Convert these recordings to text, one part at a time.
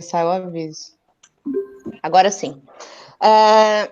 Sai o aviso. Agora sim. É...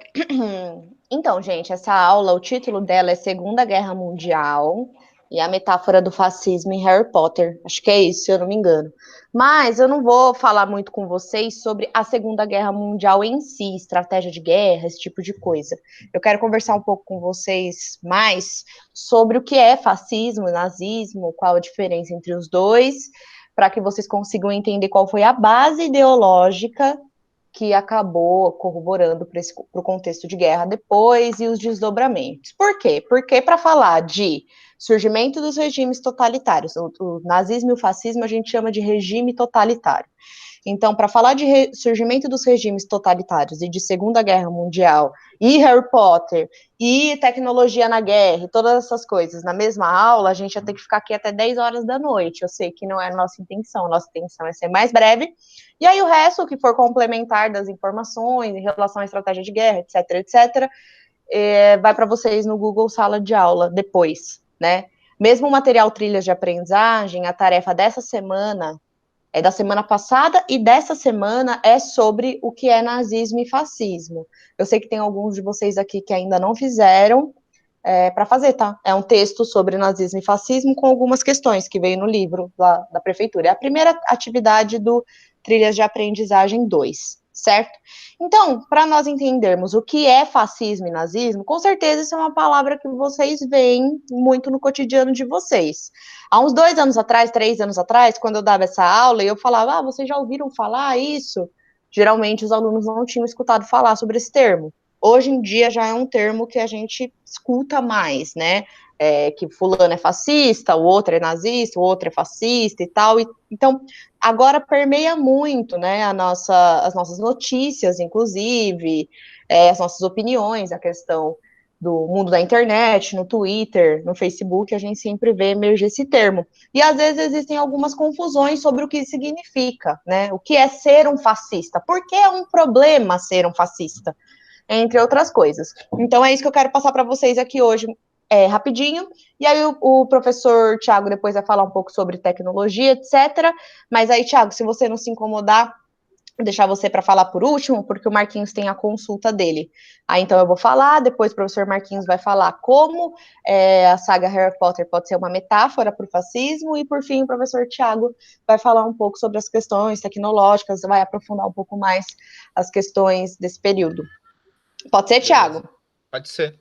Então, gente, essa aula, o título dela é Segunda Guerra Mundial e a metáfora do fascismo em Harry Potter. Acho que é isso, se eu não me engano. Mas eu não vou falar muito com vocês sobre a Segunda Guerra Mundial em si, estratégia de guerra, esse tipo de coisa. Eu quero conversar um pouco com vocês mais sobre o que é fascismo e nazismo, qual a diferença entre os dois, para que vocês consigam entender qual foi a base ideológica que acabou corroborando para o contexto de guerra depois e os desdobramentos. Por quê? Porque para falar de surgimento dos regimes totalitários, o nazismo e o fascismo a gente chama de regime totalitário. Então, para falar de surgimento dos regimes totalitários e de Segunda Guerra Mundial, e Harry Potter, e tecnologia na guerra, e todas essas coisas na mesma aula, a gente ia ter que ficar aqui até 10 horas da noite. Eu sei que não é a nossa intenção é ser mais breve. E aí o resto, que for complementar das informações em relação à estratégia de guerra, etc., vai para vocês no Google Sala de Aula depois, né? Mesmo o material Trilhas de Aprendizagem, a tarefa dessa semana é da semana passada e dessa semana é sobre o que é nazismo e fascismo. Eu sei que tem alguns de vocês aqui que ainda não fizeram para fazer, tá? É um texto sobre nazismo e fascismo com algumas questões que veio no livro da prefeitura. É a primeira atividade do Trilhas de Aprendizagem 2, certo? Então, para nós entendermos o que é fascismo e nazismo, com certeza isso é uma palavra que vocês veem muito no cotidiano de vocês. Há uns 2 anos atrás, 3 anos atrás, quando eu dava essa aula, eu falava, vocês já ouviram falar isso? Geralmente os alunos não tinham escutado falar sobre esse termo. Hoje em dia já é um termo que a gente escuta mais, né? Que fulano é fascista, o outro é nazista, o outro é fascista e tal. Então, agora permeia muito, né, as nossas notícias, inclusive, as nossas opiniões, a questão do mundo da internet, no Twitter, no Facebook, a gente sempre vê emergir esse termo. E às vezes existem algumas confusões sobre o que significa, né? O que é ser um fascista? Por que é um problema ser um fascista? Entre outras coisas. Então é isso que eu quero passar para vocês aqui hoje, rapidinho, e aí o professor Tiago depois vai falar um pouco sobre tecnologia, etc. Mas aí, Tiago, se você não se incomodar, vou deixar você para falar por último, porque o Marquinhos tem a consulta dele. Aí então eu vou falar, depois o professor Marquinhos vai falar como a saga Harry Potter pode ser uma metáfora para o fascismo, e por fim o professor Tiago vai falar um pouco sobre as questões tecnológicas, vai aprofundar um pouco mais as questões desse período. Pode ser, Tiago? Pode ser.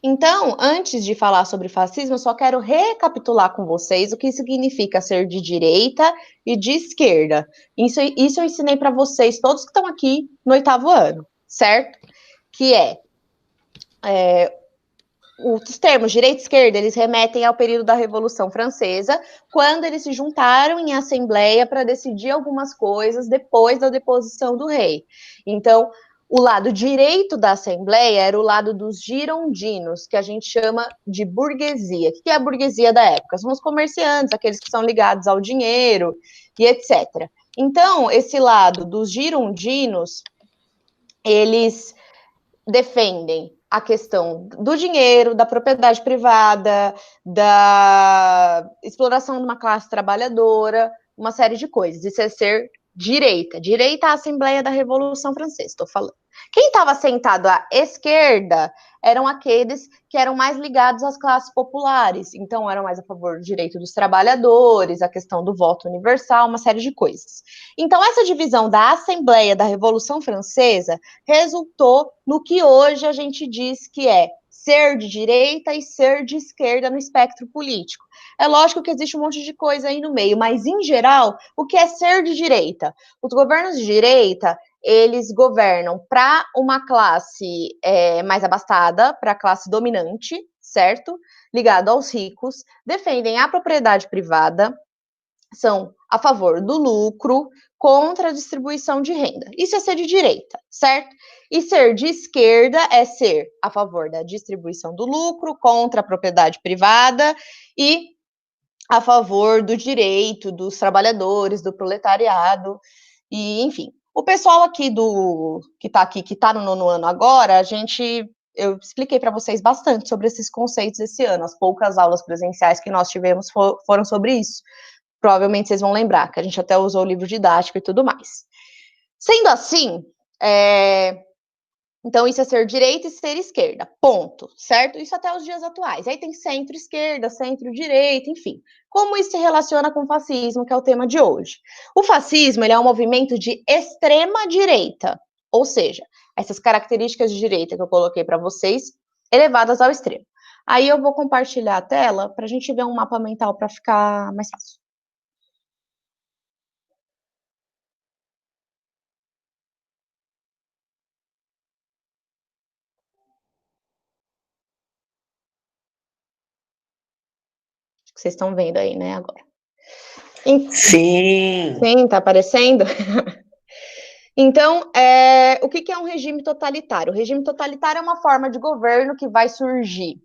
Então, antes de falar sobre fascismo, eu só quero recapitular com vocês o que significa ser de direita e de esquerda. Isso eu ensinei para vocês, todos que estão aqui no 8º ano, certo? Que os termos direita e esquerda, eles remetem ao período da Revolução Francesa, quando eles se juntaram em assembleia para decidir algumas coisas depois da deposição do rei. Então, o lado direito da Assembleia era o lado dos girondinos, que a gente chama de burguesia. O que é a burguesia da época? São os comerciantes, aqueles que são ligados ao dinheiro e etc. Então, esse lado dos girondinos, eles defendem a questão do dinheiro, da propriedade privada, da exploração de uma classe trabalhadora, uma série de coisas. Isso é ser direita. Direita à Assembleia da Revolução Francesa, estou falando. Quem estava sentado à esquerda eram aqueles que eram mais ligados às classes populares, então eram mais a favor do direito dos trabalhadores, a questão do voto universal, uma série de coisas. Então, essa divisão da Assembleia da Revolução Francesa resultou no que hoje a gente diz que é ser de direita e ser de esquerda no espectro político. É lógico que existe um monte de coisa aí no meio, mas, em geral, o que é ser de direita? Os governos de direita, eles governam para uma classe mais abastada, para a classe dominante, certo? Ligado aos ricos, defendem a propriedade privada, são a favor do lucro, contra a distribuição de renda. Isso é ser de direita, certo? E ser de esquerda é ser a favor da distribuição do lucro, contra a propriedade privada e a favor do direito dos trabalhadores, do proletariado, e enfim. O pessoal aqui que está no 9º ano agora, eu expliquei para vocês bastante sobre esses conceitos esse ano. As poucas aulas presenciais que nós tivemos foram sobre isso. provavelmente vocês vão lembrar, que a gente até usou o livro didático e tudo mais. Sendo assim, então isso é ser direita e ser esquerda, ponto, certo? Isso até os dias atuais. Aí tem centro-esquerda, centro-direita, enfim. Como isso se relaciona com o fascismo, que é o tema de hoje? O fascismo, ele é um movimento de extrema direita, ou seja, essas características de direita que eu coloquei para vocês, elevadas ao extremo. Aí eu vou compartilhar a tela para a gente ver um mapa mental para ficar mais fácil. Acho que vocês estão vendo aí, né, agora. Sim! Sim, tá aparecendo? Então, o que é um regime totalitário? O regime totalitário é uma forma de governo que vai surgir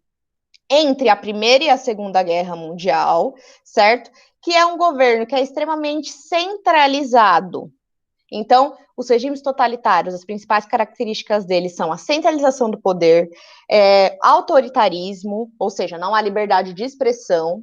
entre a Primeira e a Segunda Guerra Mundial, certo? Que é um governo que é extremamente centralizado. Então, os regimes totalitários, as principais características deles são a centralização do poder, autoritarismo, ou seja, não há liberdade de expressão,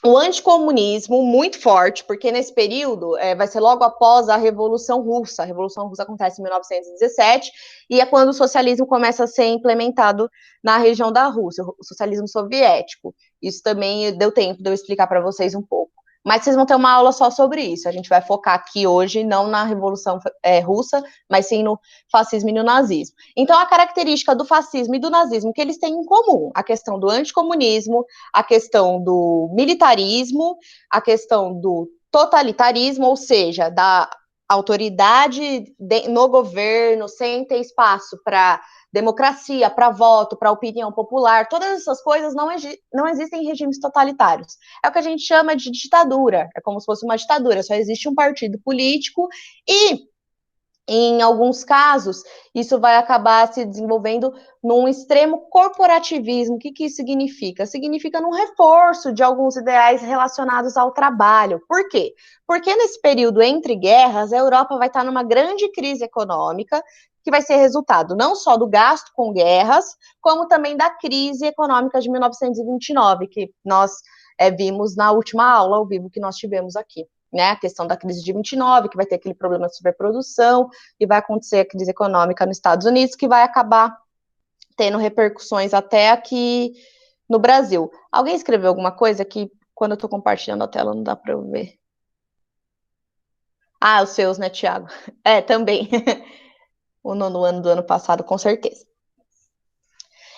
o anticomunismo muito forte, porque nesse período vai ser logo após a Revolução Russa. A Revolução Russa acontece em 1917 e é quando o socialismo começa a ser implementado na região da Rússia, o socialismo soviético. Isso também deu tempo de eu explicar para vocês um pouco. Mas vocês vão ter uma aula só sobre isso. A gente vai focar aqui hoje não na Revolução Russa, mas sim no fascismo e no nazismo. Então, a característica do fascismo e do nazismo que eles têm em comum, a questão do anticomunismo, a questão do militarismo, a questão do totalitarismo, ou seja, da autoridade no governo, sem ter espaço para democracia, para voto, para opinião popular, todas essas coisas não existem em regimes totalitários. É o que a gente chama de ditadura, é como se fosse uma ditadura, só existe um partido político e em alguns casos, isso vai acabar se desenvolvendo num extremo corporativismo. O que isso significa? Significa num reforço de alguns ideais relacionados ao trabalho. Por quê? Porque nesse período entre guerras, a Europa vai estar numa grande crise econômica, que vai ser resultado não só do gasto com guerras, como também da crise econômica de 1929, que nós vimos na última aula ao vivo que nós tivemos aqui. Né, a questão da crise de 29, que vai ter aquele problema de superprodução, e vai acontecer a crise econômica nos Estados Unidos, que vai acabar tendo repercussões até aqui no Brasil. Alguém escreveu alguma coisa que, quando eu estou compartilhando a tela, não dá para eu ver? Ah, os seus, né, Tiago? Também. O nono ano do ano passado, com certeza.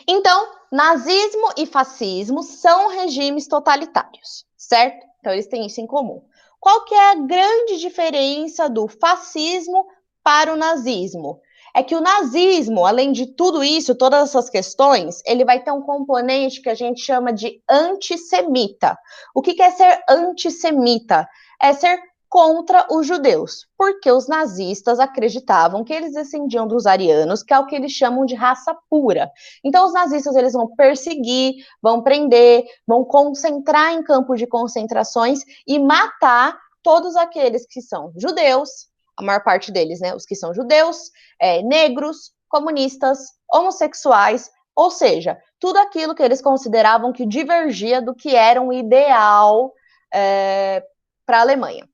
Então, nazismo e fascismo são regimes totalitários, certo? Então, eles têm isso em comum. Qual que é a grande diferença do fascismo para o nazismo? É que o nazismo, além de tudo isso, todas essas questões, ele vai ter um componente que a gente chama de antissemita. O que é ser antissemita? É ser contra os judeus, porque os nazistas acreditavam que eles descendiam dos arianos, que é o que eles chamam de raça pura. Então, os nazistas eles vão perseguir, vão prender, vão concentrar em campos de concentrações e matar todos aqueles que são judeus, a maior parte deles, né? Os que são judeus, negros, comunistas, homossexuais, ou seja, tudo aquilo que eles consideravam que divergia do que era um ideal para a Alemanha.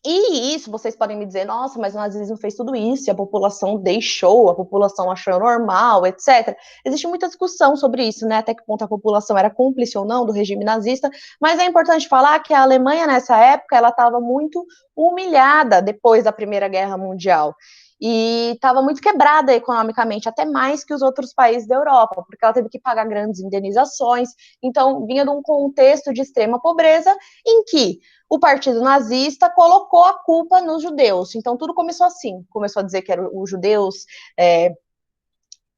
E isso, vocês podem me dizer, nossa, mas o nazismo fez tudo isso, e a população deixou, a população achou normal, etc. Existe muita discussão sobre isso, né, até que ponto a população era cúmplice ou não do regime nazista, mas é importante falar que a Alemanha, nessa época, ela estava muito humilhada depois da Primeira Guerra Mundial, e estava muito quebrada economicamente, até mais que os outros países da Europa, porque ela teve que pagar grandes indenizações, então vinha de um contexto de extrema pobreza, em que o partido nazista colocou a culpa nos judeus. Então, tudo começou assim. Começou a dizer que eram os judeus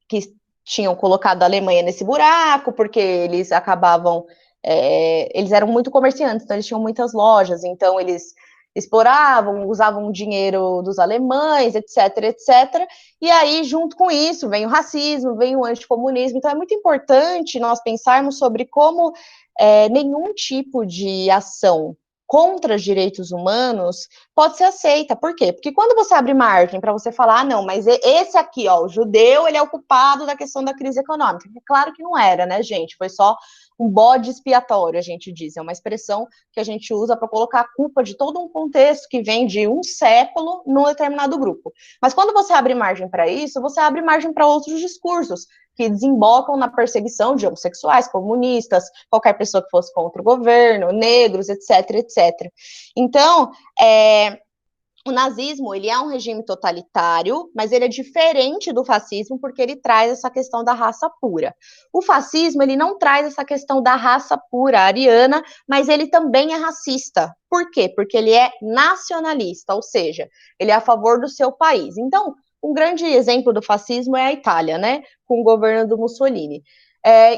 que tinham colocado a Alemanha nesse buraco, porque eles acabavam... eles eram muito comerciantes, então eles tinham muitas lojas, então eles exploravam, usavam o dinheiro dos alemães, etc, etc. E aí, junto com isso, vem o racismo, vem o anticomunismo. Então, é muito importante nós pensarmos sobre como nenhum tipo de ação contra os direitos humanos pode ser aceita. Por quê? Porque quando você abre margem para você falar, não, mas esse aqui, ó, o judeu, ele é o culpado da questão da crise econômica. É claro que não era, né, gente? Foi só um bode expiatório, a gente diz, é uma expressão que a gente usa para colocar a culpa de todo um contexto que vem de um século num determinado grupo. Mas quando você abre margem para isso, você abre margem para outros discursos que desembocam na perseguição de homossexuais, comunistas, qualquer pessoa que fosse contra o governo, negros, etc, etc. Então, o nazismo, ele é um regime totalitário, mas ele é diferente do fascismo porque ele traz essa questão da raça pura. O fascismo, ele não traz essa questão da raça pura ariana, mas ele também é racista. Por quê? Porque ele é nacionalista, ou seja, ele é a favor do seu país. Então, um grande exemplo do fascismo é a Itália, né? Com o governo do Mussolini.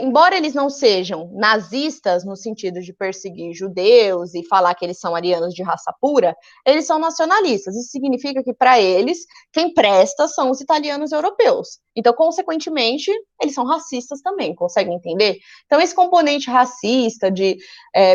Embora eles não sejam nazistas no sentido de perseguir judeus e falar que eles são arianos de raça pura, eles são nacionalistas. Isso significa que, para eles, quem presta são os italianos europeus. Então, consequentemente, eles são racistas também, conseguem entender? Então, esse componente racista de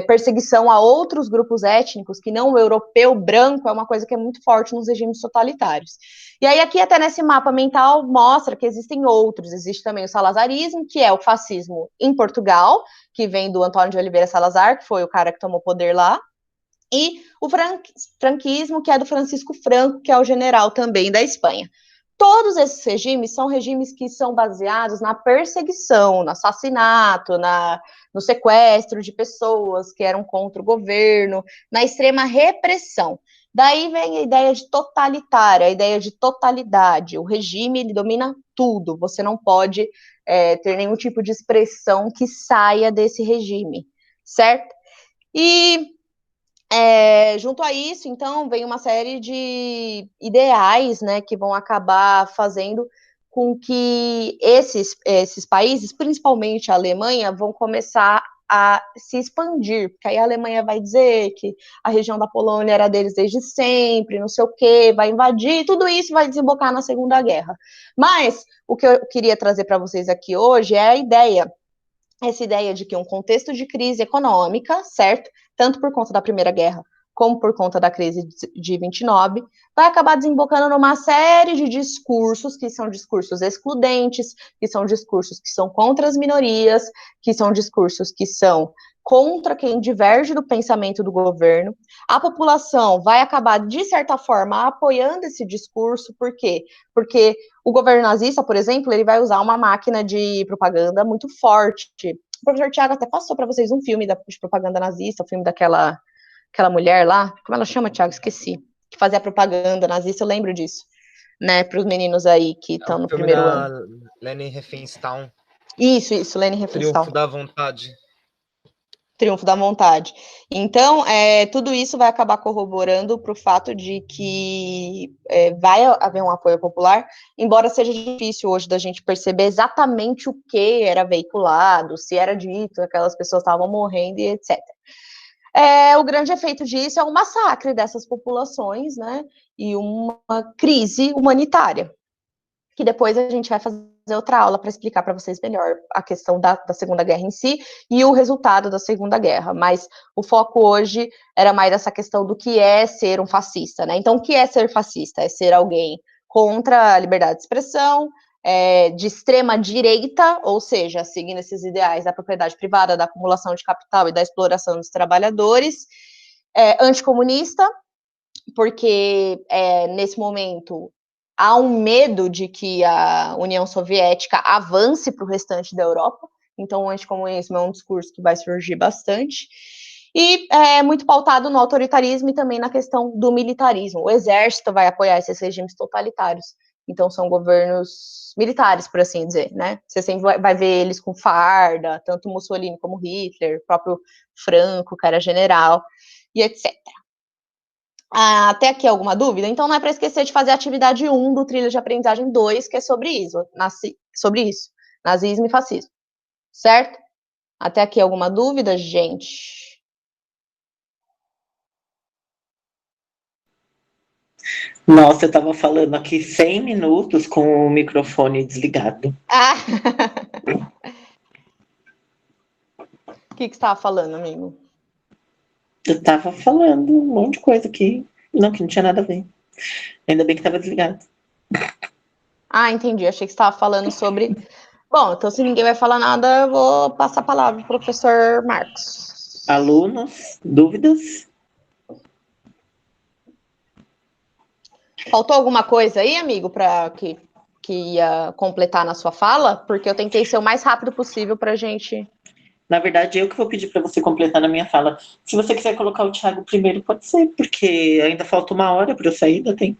perseguição a outros grupos étnicos, que não o europeu branco, é uma coisa que é muito forte nos regimes totalitários. E aí, aqui, até nesse mapa mental, mostra que existem outros. Existe também o salazarismo, que é o fascismo em Portugal, que vem do Antônio de Oliveira Salazar, que foi o cara que tomou poder lá, e o franquismo, que é do Francisco Franco, que é o general também da Espanha. Todos esses regimes são regimes que são baseados na perseguição, no assassinato, no sequestro de pessoas que eram contra o governo, na extrema repressão. Daí vem a ideia de totalitária, a ideia de totalidade. O regime, ele domina tudo, você não pode ter nenhum tipo de expressão que saia desse regime, certo? E junto a isso, então, vem uma série de ideais, né, que vão acabar fazendo com que esses países, principalmente a Alemanha, vão começar a se expandir, porque aí a Alemanha vai dizer que a região da Polônia era deles desde sempre, não sei o quê, vai invadir, tudo isso vai desembocar na Segunda Guerra. Mas o que eu queria trazer para vocês aqui hoje é essa ideia de que um contexto de crise econômica, certo? Tanto por conta da Primeira Guerra, como por conta da crise de 29, vai acabar desembocando numa série de discursos que são discursos excludentes, que são discursos que são contra as minorias, que são discursos que são contra quem diverge do pensamento do governo. A população vai acabar, de certa forma, apoiando esse discurso, por quê? Porque o governo nazista, por exemplo, ele vai usar uma máquina de propaganda muito forte. O professor Tiago até passou para vocês um filme de propaganda nazista, o filme daquela mulher lá, como ela chama, Tiago? Esqueci. Que fazia propaganda nazista, eu lembro disso. Né, para os meninos aí que estão no primeiro ano. Leni Riefenstahl. Isso, Leni Riefenstahl. Triunfo da Vontade. Triunfo da Vontade. Então, tudo isso vai acabar corroborando para o fato de que vai haver um apoio popular, embora seja difícil hoje da gente perceber exatamente o que era veiculado, se era dito, aquelas pessoas estavam morrendo e etc. O grande efeito disso é um massacre dessas populações, né, e uma crise humanitária, que depois a gente vai fazer outra aula para explicar para vocês melhor a questão da Segunda Guerra em si e o resultado da Segunda Guerra, mas o foco hoje era mais essa questão do que é ser um fascista, né? Então, o que é ser fascista? É ser alguém contra a liberdade de expressão, de extrema direita, ou seja, seguindo esses ideais da propriedade privada, da acumulação de capital e da exploração dos trabalhadores, anticomunista, porque nesse momento há um medo de que a União Soviética avance para o restante da Europa, então o anticomunismo é um discurso que vai surgir bastante, e é muito pautado no autoritarismo e também na questão do militarismo. O exército vai apoiar esses regimes totalitários, então são governos militares, por assim dizer, né? Você sempre vai ver eles com farda, tanto Mussolini como Hitler, o próprio Franco, que era general, e etc. Até aqui alguma dúvida? Então não é para esquecer de fazer a atividade 1 do Trilha de Aprendizagem 2, que é sobre isso, nazismo e fascismo, certo? Até aqui alguma dúvida, gente? Nossa, eu estava falando aqui 100 minutos com o microfone desligado. Ah! O que você estava falando, amigo? Eu estava falando um monte de coisa aqui, que não tinha nada a ver. Ainda bem que estava desligado. Ah, entendi. Achei que você estava falando sobre... Bom, então se ninguém vai falar nada, eu vou passar a palavra pro professor Marcos. Alunos, dúvidas? Faltou alguma coisa aí, amigo, para que ia completar na sua fala? Porque eu tentei ser o mais rápido possível para a gente. Na verdade, eu que vou pedir para você completar na minha fala. Se você quiser colocar o Thiago primeiro, pode ser, porque ainda falta 1 hora para eu sair, ainda tem.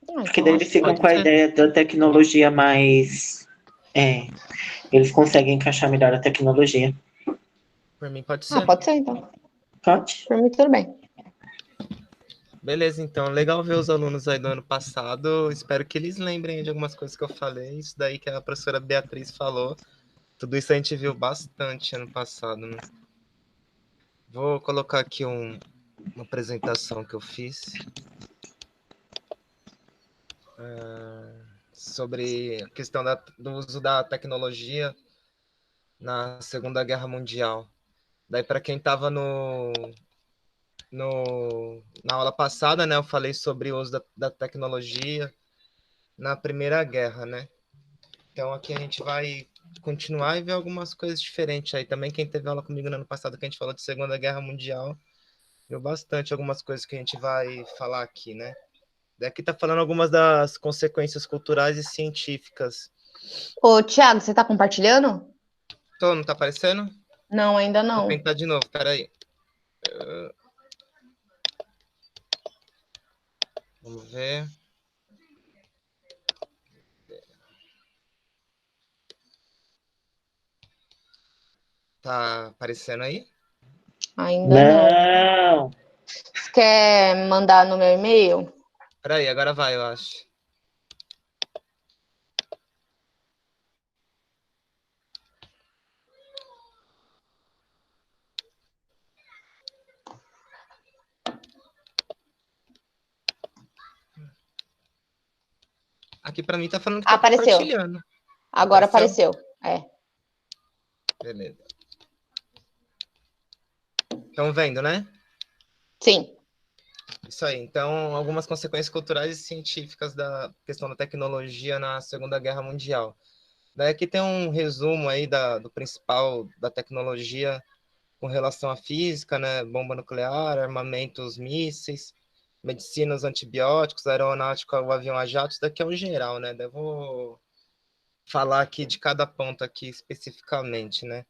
Porque Então daí acho eles que ficam Pode com a ser. ideia da tecnologia mais. Eles conseguem encaixar melhor a tecnologia. Por mim, pode ser. pode ser então. Pode? Por mim tudo bem. Beleza, então. Legal ver os alunos aí do ano passado. Espero que eles lembrem de algumas coisas que eu falei. Isso daí que a professora Beatriz falou. Tudo isso a gente viu bastante ano passado, né? Vou colocar aqui uma apresentação que eu fiz sobre a questão do uso da tecnologia na Segunda Guerra Mundial. Daí, para quem estava na aula passada, né, eu falei sobre o uso da tecnologia na Primeira Guerra, né? Então, aqui a gente vai continuar e ver algumas coisas diferentes aí. Também quem teve aula comigo no ano passado, que a gente falou de Segunda Guerra Mundial, viu bastante algumas coisas que a gente vai falar aqui, né? Daqui tá falando algumas das consequências culturais e científicas. Ô, Thiago, você tá compartilhando? Tô, não tá aparecendo? Não, ainda Vou não. tentar de novo, peraí. Vamos ver. Tá aparecendo aí? Ainda não. Não! Você quer mandar no meu e-mail? Peraí, agora vai, eu acho. Aqui pra mim tá falando que tá Apareceu. compartilhando. Agora Apareceu? apareceu. É. Beleza. Estão vendo, né? Sim. Isso aí. Então, algumas consequências culturais e científicas da questão da tecnologia na Segunda Guerra Mundial. Daí aqui tem um resumo aí do principal da tecnologia com relação à física, né? Bomba nuclear, armamentos, mísseis, medicina, os antibióticos, aeronáutica, o avião a jato. Isso daqui é o geral, né? Daí eu vou falar aqui de cada ponto aqui especificamente, né?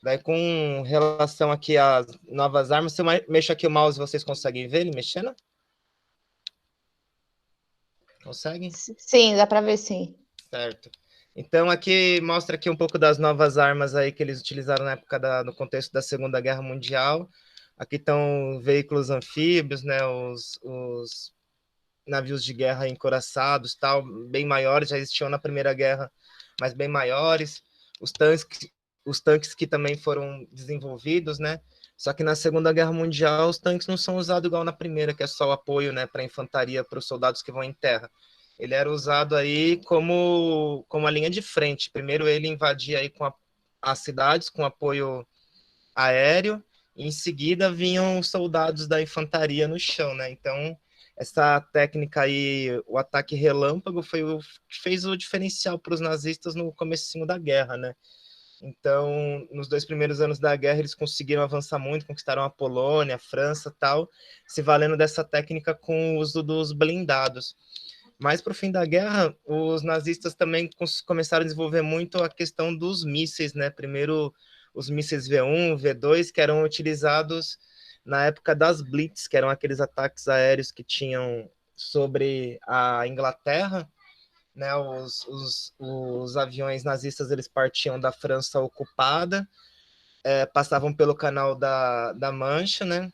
Daí com relação aqui às novas armas, se eu mexo aqui o mouse, vocês conseguem ver ele mexendo? Conseguem? Sim, dá para ver sim. Certo. Então aqui mostra aqui um pouco das novas armas aí que eles utilizaram na época no contexto da Segunda Guerra Mundial. Aqui estão veículos anfíbios, né, os navios de guerra encouraçados, tal, bem maiores, já existiam na Primeira Guerra, mas bem maiores. Os tanques que também foram desenvolvidos, né? Só que na Segunda Guerra Mundial os tanques não são usados igual na Primeira, que é só o apoio, né, para a infantaria, para os soldados que vão em terra. Ele era usado aí como a linha de frente. Primeiro ele invadia aí com as cidades com apoio aéreo, e em seguida vinham os soldados da infantaria no chão, né? Então, essa técnica aí, o ataque relâmpago, foi o que fez o diferencial para os nazistas no comecinho da guerra, né? Então, nos 2 primeiros anos da guerra, eles conseguiram avançar muito, conquistaram a Polônia, a França, tal, se valendo dessa técnica com o uso dos blindados. Mas para o fim da guerra, os nazistas também começaram a desenvolver muito a questão dos mísseis, né? Primeiro os mísseis V1, V2, que eram utilizados na época das Blitz, que eram aqueles ataques aéreos que tinham sobre a Inglaterra, né? Os aviões nazistas eles partiam da França ocupada, passavam pelo canal da Mancha, né?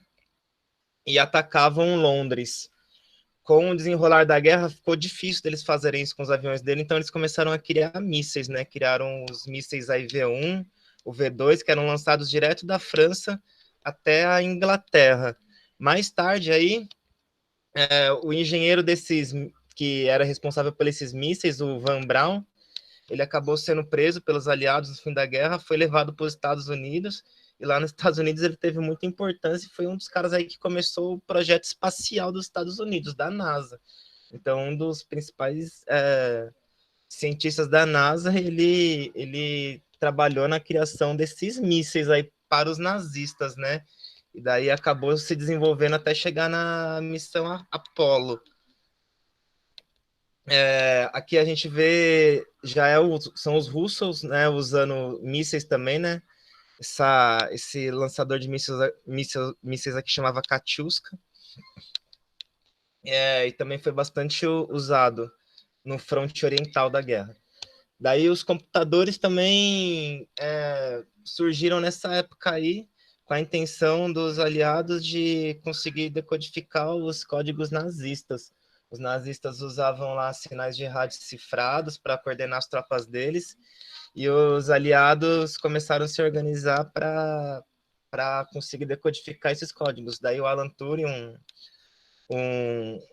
E atacavam Londres. Com o desenrolar da guerra, ficou difícil deles fazerem isso com os aviões dele, então eles começaram a criar mísseis, né? Criaram os mísseis aí V1, o V2, que eram lançados direto da França até a Inglaterra. Mais tarde aí, o engenheiro que era responsável por esses mísseis, o Van Braun, ele acabou sendo preso pelos aliados no fim da guerra, foi levado para os Estados Unidos, e lá nos Estados Unidos ele teve muita importância e foi um dos caras aí que começou o projeto espacial dos Estados Unidos, da NASA. Então, um dos principais cientistas da NASA, ele trabalhou na criação desses mísseis aí para os nazistas, né? E daí acabou se desenvolvendo até chegar na missão Apollo. Aqui a gente vê, são os russos, né, usando mísseis também, né? Esse lançador de mísseis aqui chamava Katyuska. E também foi bastante usado no fronte oriental da guerra. Daí os computadores também surgiram nessa época aí, com a intenção dos aliados de conseguir decodificar os códigos nazistas. Os nazistas usavam lá sinais de rádio cifrados para coordenar as tropas deles, e os aliados começaram a se organizar para conseguir decodificar esses códigos. Daí o Alan Turing,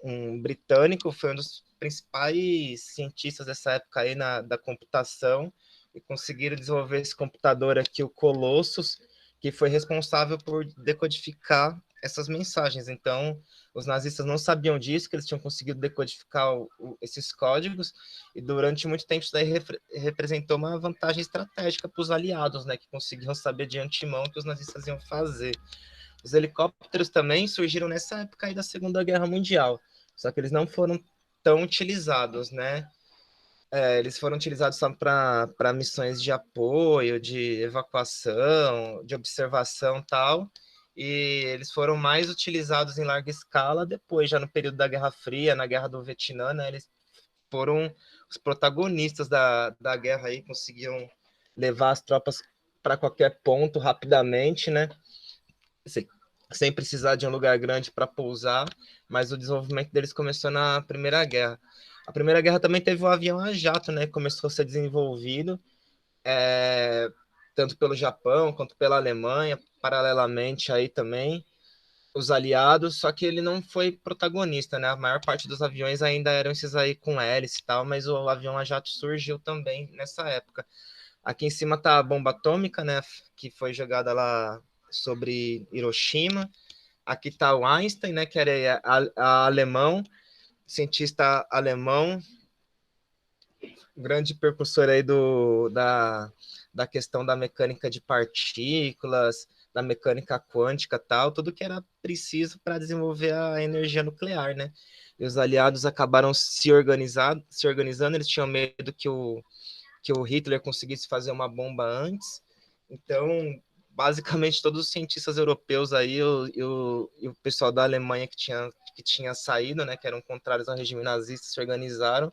um britânico, foi um dos principais cientistas dessa época aí da computação, e conseguiram desenvolver esse computador aqui, o Colossus, que foi responsável por decodificar essas mensagens. Então, os nazistas não sabiam disso, que eles tinham conseguido decodificar esses códigos, e durante muito tempo isso daí representou uma vantagem estratégica para os aliados, né, que conseguiam saber de antemão o que os nazistas iam fazer. Os helicópteros também surgiram nessa época aí da Segunda Guerra Mundial, só que eles não foram tão utilizados, né? Eles foram utilizados só para missões de apoio, de evacuação, de observação e tal, e eles foram mais utilizados em larga escala depois, já no período da Guerra Fria, na Guerra do Vietnã, né? Eles foram os protagonistas da guerra aí, conseguiam levar as tropas para qualquer ponto rapidamente, né? Sem precisar de um lugar grande para pousar, mas o desenvolvimento deles começou na Primeira Guerra. A Primeira Guerra também teve o avião a jato, né? Começou a ser desenvolvido, tanto pelo Japão quanto pela Alemanha, paralelamente aí também, os aliados, só que ele não foi protagonista, né? A maior parte dos aviões ainda eram esses aí com hélice e tal, mas o avião a jato surgiu também nessa época. Aqui em cima tá a bomba atômica, né? Que foi jogada lá sobre Hiroshima. Aqui está o Einstein, né, que era alemão, cientista alemão, grande precursor aí da questão da mecânica de partículas, da mecânica quântica e tal, tudo que era preciso para desenvolver a energia nuclear, né? E os aliados acabaram se organizando, eles tinham medo que o Hitler conseguisse fazer uma bomba antes, então basicamente todos os cientistas europeus aí, e o pessoal da Alemanha que tinha saído, né, que eram contrários ao regime nazista, se organizaram,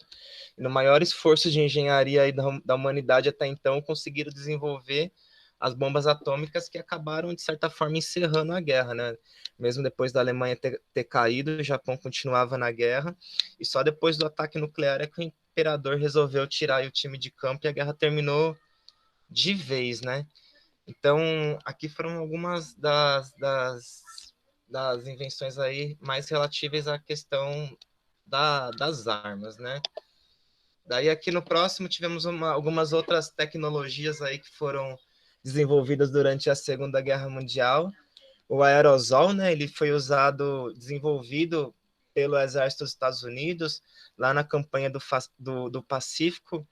e no maior esforço de engenharia aí da humanidade até então, conseguiram desenvolver as bombas atômicas que acabaram, de certa forma, encerrando a guerra, né? Mesmo depois da Alemanha ter caído, o Japão continuava na guerra, e só depois do ataque nuclear é que o imperador resolveu tirar o time de campo e a guerra terminou de vez, né? Então, aqui foram algumas das invenções aí mais relativas à questão das armas, né? Daí aqui no próximo tivemos algumas outras tecnologias aí que foram desenvolvidas durante a Segunda Guerra Mundial. O aerosol, né, ele foi desenvolvido pelo Exército dos Estados Unidos, lá na campanha do Pacífico.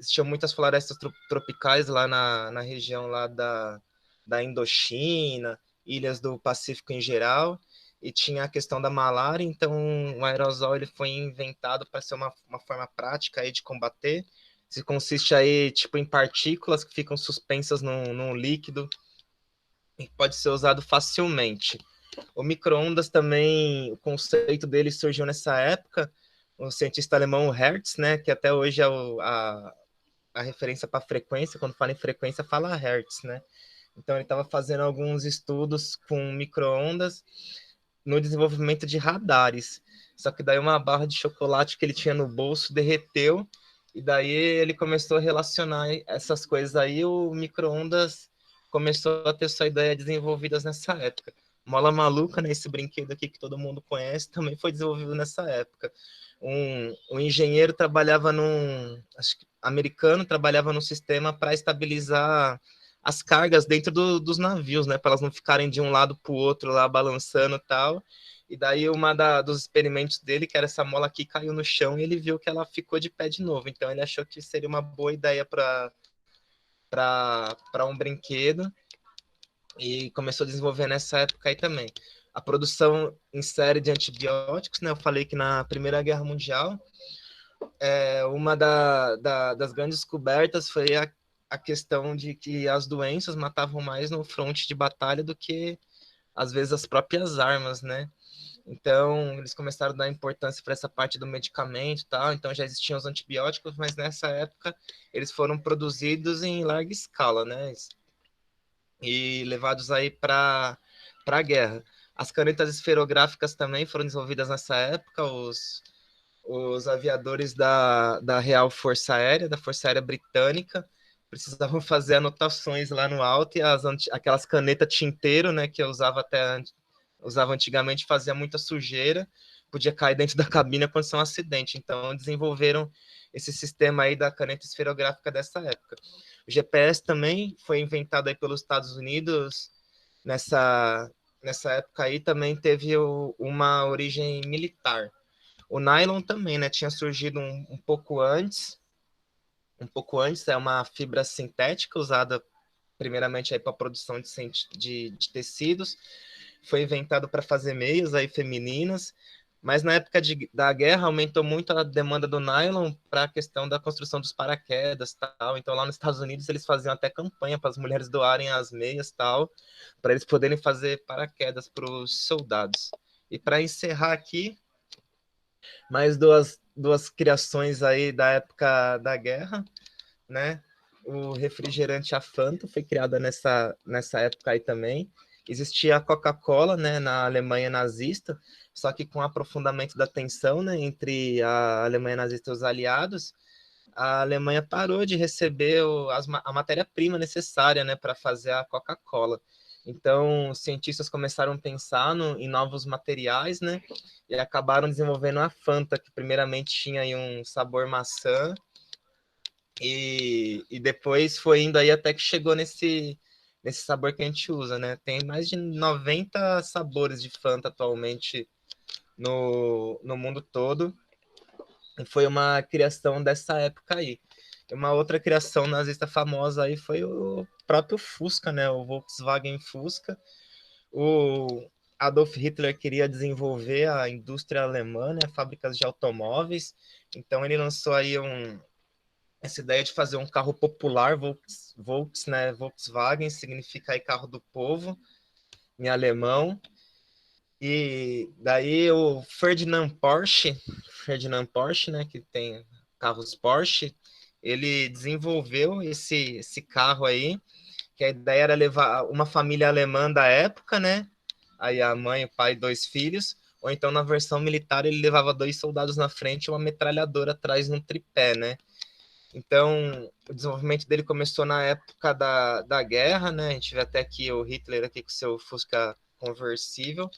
Existiam muitas florestas tropicais lá na região lá da Indochina, ilhas do Pacífico em geral, e tinha a questão da malária, então o aerosol ele foi inventado para ser uma forma prática aí de combater. Se consiste aí tipo em partículas que ficam suspensas num líquido e pode ser usado facilmente. O micro-ondas também, o conceito dele surgiu nessa época, o cientista alemão Hertz, né, que até hoje é a referência para frequência, quando fala em frequência, fala Hertz, né? Então ele estava fazendo alguns estudos com micro-ondas no desenvolvimento de radares. Só que daí uma barra de chocolate que ele tinha no bolso derreteu, e daí ele começou a relacionar essas coisas aí, o micro-ondas começou a ter sua ideia desenvolvidas nessa época. Mola Maluca, né, esse brinquedo aqui que todo mundo conhece, também foi desenvolvido nessa época. Um engenheiro trabalhava americano trabalhava num sistema para estabilizar as cargas dentro dos navios, né, para elas não ficarem de um lado para o outro lá balançando e tal. E daí dos experimentos dele, que era essa mola aqui, caiu no chão e ele viu que ela ficou de pé de novo. Então ele achou que seria uma boa ideia para um brinquedo e começou a desenvolver nessa época aí também. A produção em série de antibióticos, né? Eu falei que na Primeira Guerra Mundial, uma das grandes descobertas foi a questão de que as doenças matavam mais no fronte de batalha do que, às vezes, as próprias armas, né? Então, eles começaram a dar importância para essa parte do medicamento e tal. Então, já existiam os antibióticos, mas nessa época eles foram produzidos em larga escala, né? E levados aí para a guerra. As canetas esferográficas também foram desenvolvidas nessa época. Os aviadores da Real Força Aérea, da Força Aérea Britânica, precisavam fazer anotações lá no alto e aquelas canetas tinteiro, né, que eu usava antigamente, fazia muita sujeira, podia cair dentro da cabine e acontecer um acidente. Então, desenvolveram esse sistema aí da caneta esferográfica dessa época. O GPS também foi inventado aí pelos Estados Unidos nessa época aí, também teve uma origem militar. O nylon também, né, tinha surgido um pouco antes. É uma fibra sintética usada primeiramente aí para a produção de tecidos. Foi inventado para fazer meias aí femininas, mas na época da guerra aumentou muito a demanda do nylon para a questão da construção dos paraquedas tal. Então lá nos Estados Unidos eles faziam até campanha para as mulheres doarem as meias tal, para eles poderem fazer paraquedas para os soldados. E para encerrar aqui, mais duas criações aí da época da guerra, né? O refrigerante a Fanta foi criada nessa época aí também. Existia a Coca-Cola, né, na Alemanha nazista, só que com o aprofundamento da tensão, né, entre a Alemanha nazista e os aliados, a Alemanha parou de receber a matéria-prima necessária, né, para fazer a Coca-Cola. Então, os cientistas começaram a pensar em novos materiais, né, e acabaram desenvolvendo a Fanta, que primeiramente tinha aí um sabor maçã, e depois foi indo aí até que chegou nesse sabor que a gente usa, né? Tem mais de 90 sabores de Fanta atualmente no mundo todo. E foi uma criação dessa época aí. E uma outra criação nazista famosa aí foi o próprio Fusca, né? O Volkswagen Fusca. O Adolf Hitler queria desenvolver a indústria alemã, né? Fábricas de automóveis. Então ele lançou aí essa ideia de fazer um carro popular, né? Volkswagen significa aí carro do povo em alemão. E daí o Ferdinand Porsche, né, que tem carros Porsche, ele desenvolveu esse carro aí, que a ideia era levar uma família alemã da época, né? Aí a mãe, o pai, dois filhos, ou então na versão militar ele levava dois soldados na frente e uma metralhadora atrás num tripé, né? Então, o desenvolvimento dele começou na época da guerra, né? A gente vê até aqui o Hitler aqui com seu Fusca conversível.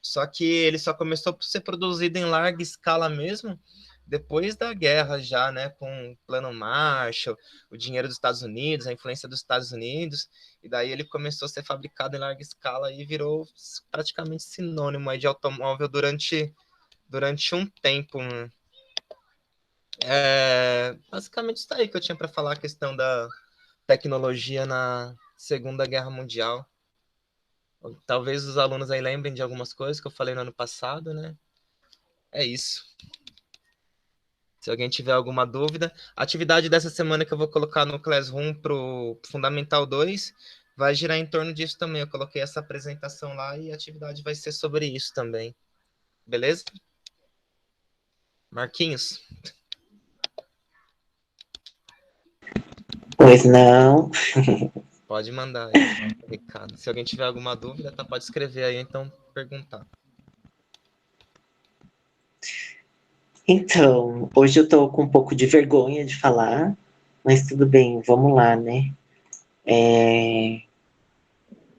Só que ele só começou a ser produzido em larga escala mesmo depois da guerra já, né? Com o Plano Marshall, o dinheiro dos Estados Unidos, a influência dos Estados Unidos. E daí ele começou a ser fabricado em larga escala e virou praticamente sinônimo aí de automóvel durante um tempo, né? Basicamente isso aí que eu tinha para falar, a questão da tecnologia na Segunda Guerra Mundial. Talvez os alunos aí lembrem de algumas coisas que eu falei no ano passado, né? É isso. Se alguém tiver alguma dúvida, a atividade dessa semana que eu vou colocar no Classroom para o Fundamental 2 vai girar em torno disso também. Eu coloquei essa apresentação lá e a atividade vai ser sobre isso também. Beleza? Marquinhos? Pois não. Pode mandar aí o recado. Se alguém tiver alguma dúvida, tá, pode escrever aí, então perguntar. Então, hoje eu tô com um pouco de vergonha de falar, mas tudo bem, vamos lá, né?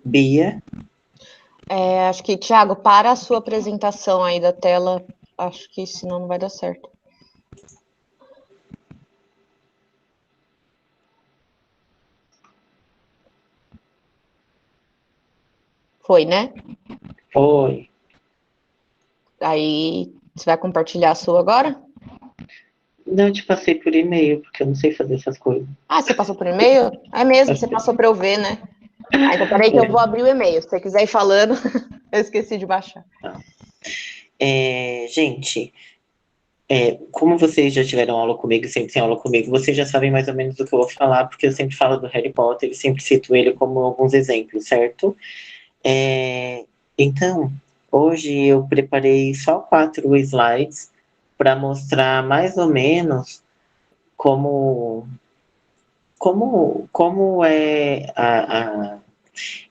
Bia, Acho que, Thiago, para a sua apresentação aí da tela. Acho que senão não vai dar certo. Foi, né? oi. Aí, você vai compartilhar a sua agora? Não, eu te passei por e-mail, porque eu não sei fazer essas coisas. Ah, você passou por e-mail? É mesmo, você passou para eu ver, né? Ah, então peraí que eu vou abrir o e-mail. Se você quiser ir falando, eu esqueci de baixar. Gente, como vocês já tiveram aula comigo, sempre têm aula comigo, vocês já sabem mais ou menos do que eu vou falar, porque eu sempre falo do Harry Potter e sempre cito ele como alguns exemplos, certo? Então, hoje eu preparei só 4 slides para mostrar mais ou menos como é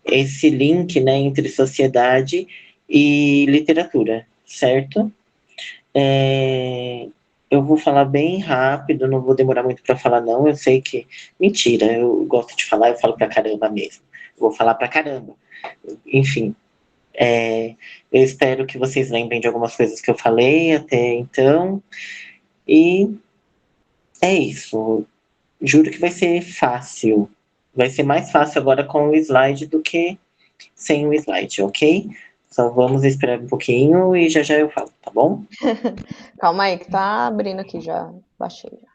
esse link, né, entre sociedade e literatura, certo? Eu vou falar bem rápido, não vou demorar muito para falar, não. Eu sei que. Mentira, eu gosto de falar, eu falo pra caramba mesmo. Vou falar pra caramba. Enfim, eu espero que vocês lembrem de algumas coisas que eu falei até então. E é isso. Juro que vai ser fácil. Vai ser mais fácil agora com o slide do que sem o slide, ok? Só vamos esperar um pouquinho e já já eu falo, tá bom? Calma aí, que tá abrindo aqui já. Baixei já.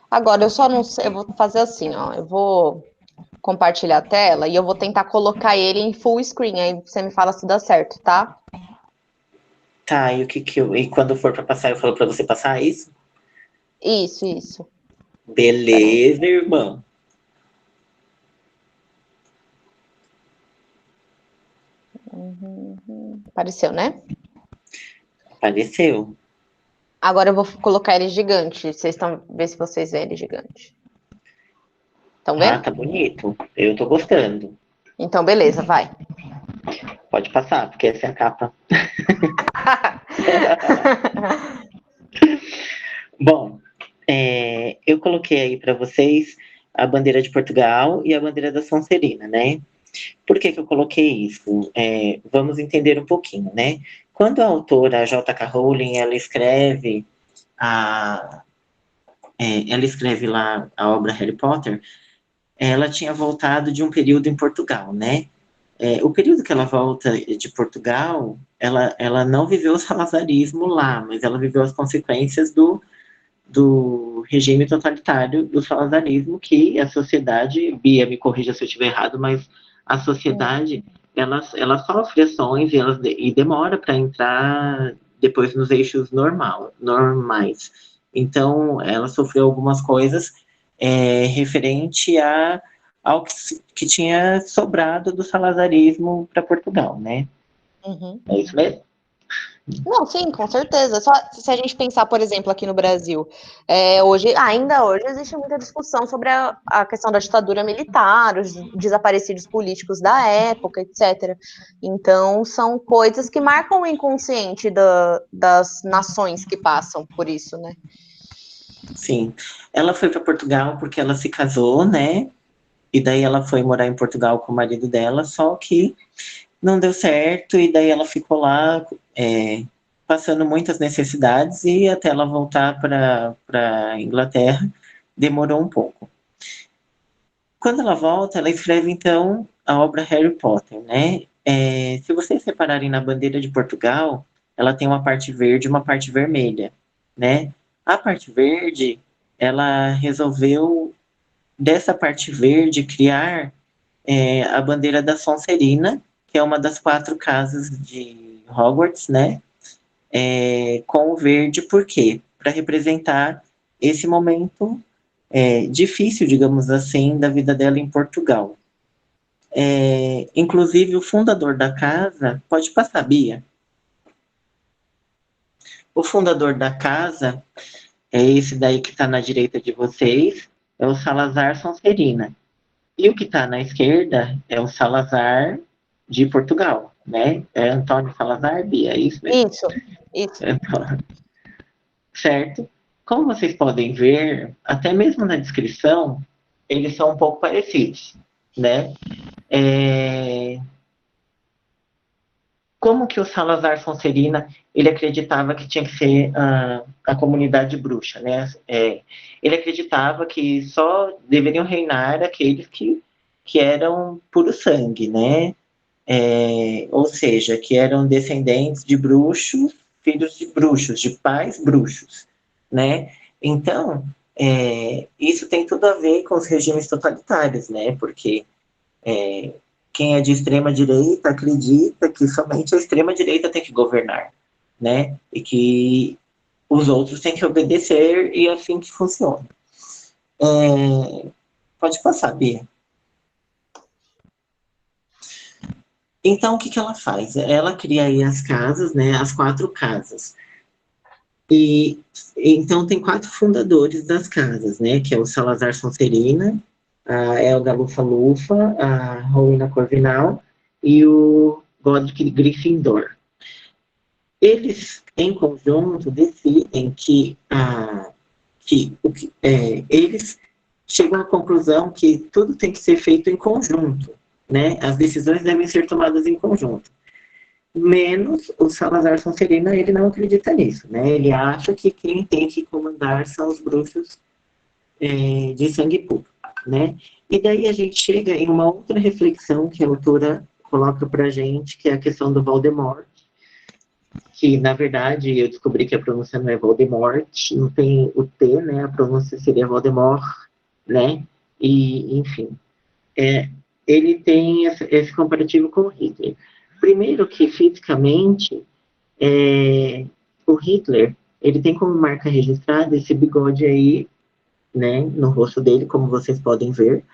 Agora, eu só não sei, eu vou fazer assim, ó. Eu vou compartilhar a tela e eu vou tentar colocar ele em full screen. Aí você me fala se dá certo, tá? Tá, e e quando for para passar, eu falo para você passar isso? Isso. Beleza, irmão. Apareceu, né? Apareceu. Agora eu vou colocar ele gigante. Vocês estão. Ver se vocês veem ele gigante. Estão vendo? Tá bonito. Eu tô gostando. Então, beleza, vai. Pode passar, porque essa é a capa. Bom, eu coloquei aí para vocês a bandeira de Portugal e a bandeira da Sonserina, né? Por que eu coloquei isso? Vamos entender um pouquinho, né? Quando a autora J.K. Rowling ela escreve lá a obra Harry Potter, ela tinha voltado de um período em Portugal, né? O período que ela volta de Portugal, ela não viveu o salazarismo lá, mas ela viveu as consequências do regime totalitário do salazarismo, que a sociedade, Bia, me corrija se eu estiver errado, mas a sociedade, ela sofre ações e demora para entrar depois nos eixos normais. Então, ela sofreu algumas coisas referente ao que tinha sobrado do salazarismo para Portugal, né? Uhum. É isso mesmo? Não, sim, com certeza. Só se a gente pensar, por exemplo, aqui no Brasil, ainda hoje existe muita discussão sobre a questão da ditadura militar, os desaparecidos políticos da época, etc. Então, são coisas que marcam o inconsciente das nações que passam por isso, né? Sim. Ela foi para Portugal porque ela se casou, né? E daí ela foi morar em Portugal com o marido dela, só que não deu certo, e daí ela ficou lá passando muitas necessidades, e até ela voltar para Inglaterra demorou um pouco. Quando ela volta, ela escreve então a obra Harry Potter, né? Se vocês separarem na bandeira de Portugal, ela tem uma parte verde e uma parte vermelha, né? A parte verde, ela resolveu dessa parte verde criar a bandeira da Sonserina, que é uma das 4 casas de Hogwarts, né? Com o verde, por quê? Para representar esse momento difícil, digamos assim, da vida dela em Portugal. Inclusive, o fundador da casa, pode passar, Bia. O fundador da casa é esse daí que está na direita de vocês, é o Salazar Sonserina. E o que está na esquerda é o Salazar de Portugal, né? É Antônio Salazar, Bia, é isso mesmo? Isso. Certo? Como vocês podem ver, até mesmo na descrição, eles são um pouco parecidos, né? Como que o Salazar Sonserina, ele acreditava que tinha que ser a comunidade bruxa, né? Ele acreditava que só deveriam reinar aqueles que eram puro sangue, né? Ou seja, que eram descendentes de bruxos filhos de bruxos, de pais bruxos, né? Então, isso tem tudo a ver com os regimes totalitários, né? Porque quem é de extrema direita acredita que somente a extrema direita tem que governar, né? E que os outros têm que obedecer e é assim que funciona. Pode passar, Bia. Então, o que ela faz? Ela cria aí as casas, né? As 4 casas. E então tem 4 fundadores das casas, né? Que é o Salazar Sonserina, a Helga Lufa-Lufa, a Rowena Corvinal e o Godric Gryffindor. Eles, em conjunto, decidem que eles chegam à conclusão que tudo tem que ser feito em conjunto, né? As decisões devem ser tomadas em conjunto. Menos o Salazar Sonserina, ele não acredita nisso, né? Ele acha que quem tem que comandar são os bruxos de sangue puro, né? E daí a gente chega em uma outra reflexão que a autora coloca pra gente, que é a questão do Voldemort, que, na verdade, eu descobri que a pronúncia não é Voldemort, não tem o T, né? A pronúncia seria Voldemort, né? E, enfim, ele tem esse comparativo com o Hitler. Primeiro que, fisicamente, o Hitler, ele tem como marca registrada esse bigode aí, né, no rosto dele, como vocês podem ver.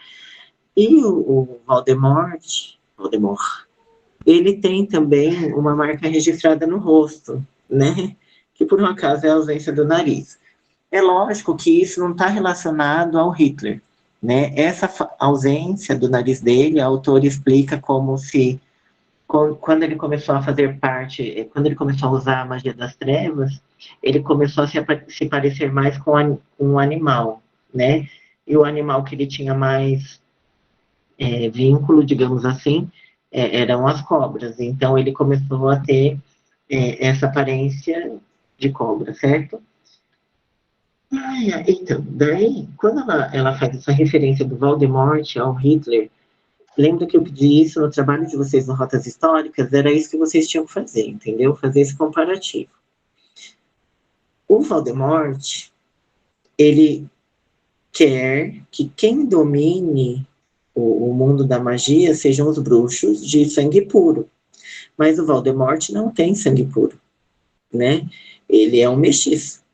E o Voldemort, ele tem também uma marca registrada no rosto, né, que por um acaso é a ausência do nariz. É lógico que isso não está relacionado ao Hitler, né? Essa ausência do nariz dele, a autora explica como se, quando ele começou a fazer parte, quando ele começou a usar a magia das trevas, ele começou a se parecer mais com um animal, né? E o animal que ele tinha mais vínculo, digamos assim, eram as cobras. Então ele começou a ter essa aparência de cobra, certo? Então, daí, quando ela faz essa referência do Voldemort ao Hitler, lembra que eu pedi isso no trabalho de vocês no Rotas Históricas? Era isso que vocês tinham que fazer, entendeu? Fazer esse comparativo. O Voldemort, ele quer que quem domine o mundo da magia sejam os bruxos de sangue puro. Mas o Voldemort não tem sangue puro, né? Ele é um mestiço.